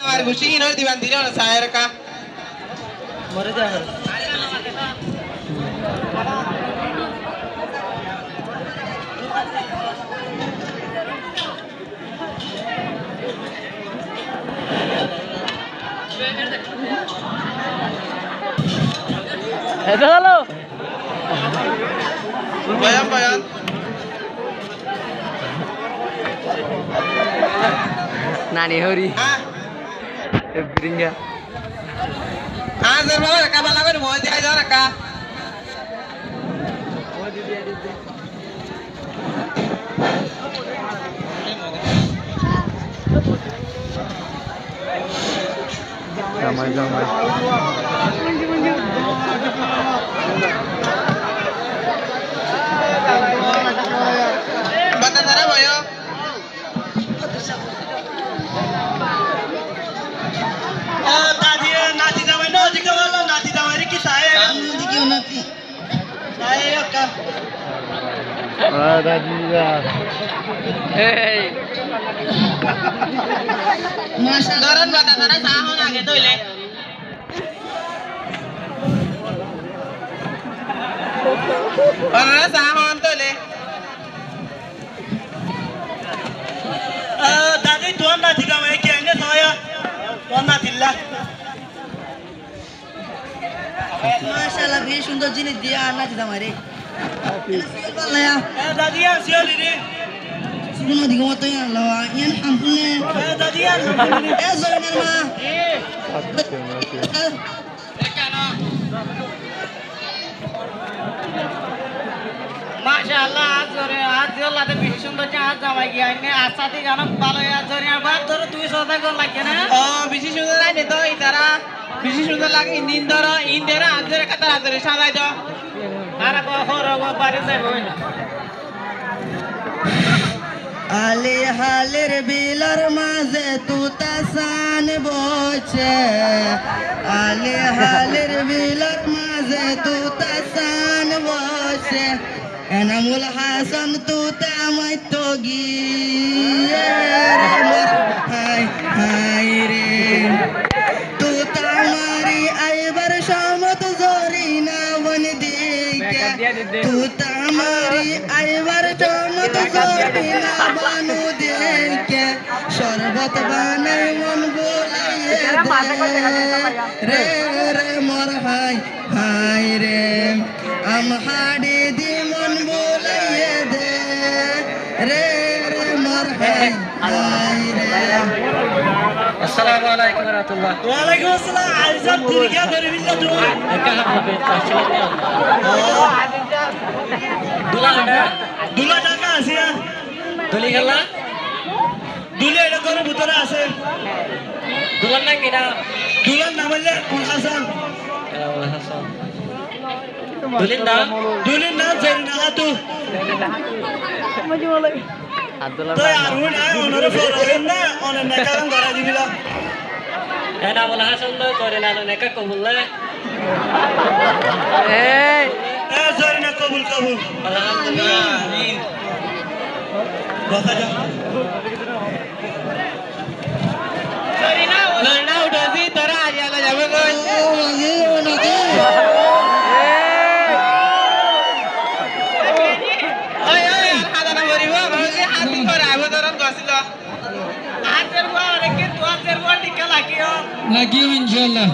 আমার খুশি নর দিবান দিলে না সায়ের কা মরে যা এটা হলো বয়ান বয়ান নানি হরি হ্যাঁ ব্রিঙ্গা হ্যাঁ স্যার বাবা কা বালা করে মই দেখাই দাও কা জামাই জামাই বাতা তারা বয় দাদি নাতি জামাই না ওদিকে বলো নাতি জামাই কি সাহে ওদিকে নাতি সাহে কা দাদিরা এই মাশাআল্লাহ দরন বাতা তারা সাহন আগে তইলে ওরা সাহন তইলে দাদি তোর নাতি জামাই কি আইনে সায়া তোর নাতিল্লা মাশাআল্লাহ বেশ সুন্দর জিনিস দিয়া নাতি জামাই রে দাদি আসিলি রে শুনো দিগো মত লাওয়া ইয়ান আমপুনে দাদি আর এ জয়নার মা মাশাআল্লাহ আজ জোলাতে বেশি সুন্দর আজ জামাই গিয়া আইনে আসাতি গান ভালো আজ জরিয়া বাদ ধরো তুই সদা কোন লাগে না ও বেশি সুন্দর লাগে তো ইতারা বেশি সুন্দর লাগে ইন্দিন ধরো ইন্দেরা আজরে কাতার আজরে সাজাই দাও আর গো বাড়ি যাইব না আলে হালের বিলার মাঝে তুতাসান বসে আলে হালের বিলার মাঝে তুতাসান বসে এনামুল হাসান তুতা মাই তো গিয়ে হাই হাই রে তুতা মারি আইবার সমত জরি না বন দিকে তুতা মারি আইবার সমত জরি না বানু দিকে শরবত বানাই মন বলিয়ে রে রে মোর হাই হাই রে আম হাড়ি দি মন বলিয়ে দে রে রে মোর হাই হাই রে আসসালামু আলাইকুম ওয়া রাহমাতুল্লাহ ওয়ালাইকুম আসসালাম আইজাব দিলকে ধরে বিল্লা তুই দুলা টাকা আছে দুলি খেলা দুলে এটা করে ভিতরে আছে দুলার নাম কি না দুলার নাম হলে হাসান হাসান দুলির নাম দুলির নাম জরিনা খাতু আব্দুল্লাহ তো আর হুন আয় ওনরে ফরলেন না ওনের নেকারাম ধরা দিবিলা এ নাম হলো হাসান তো করে না নেকা কবুল এই এ জরিনা কবুল কবুল আলহামদুলিল্লাহ আমিন দেখা যা সরিনা লড়না উঠাছি তোরা আজ আলা যাবে কই ও মাঝে ও নাকি ওই ওই আর হাদা না করিব ভাবছি হাতি করে আইব দরন গছিল আজের বড় কে তো আজের বড় টিকা লাগিও লাগিও ইনশাআল্লাহ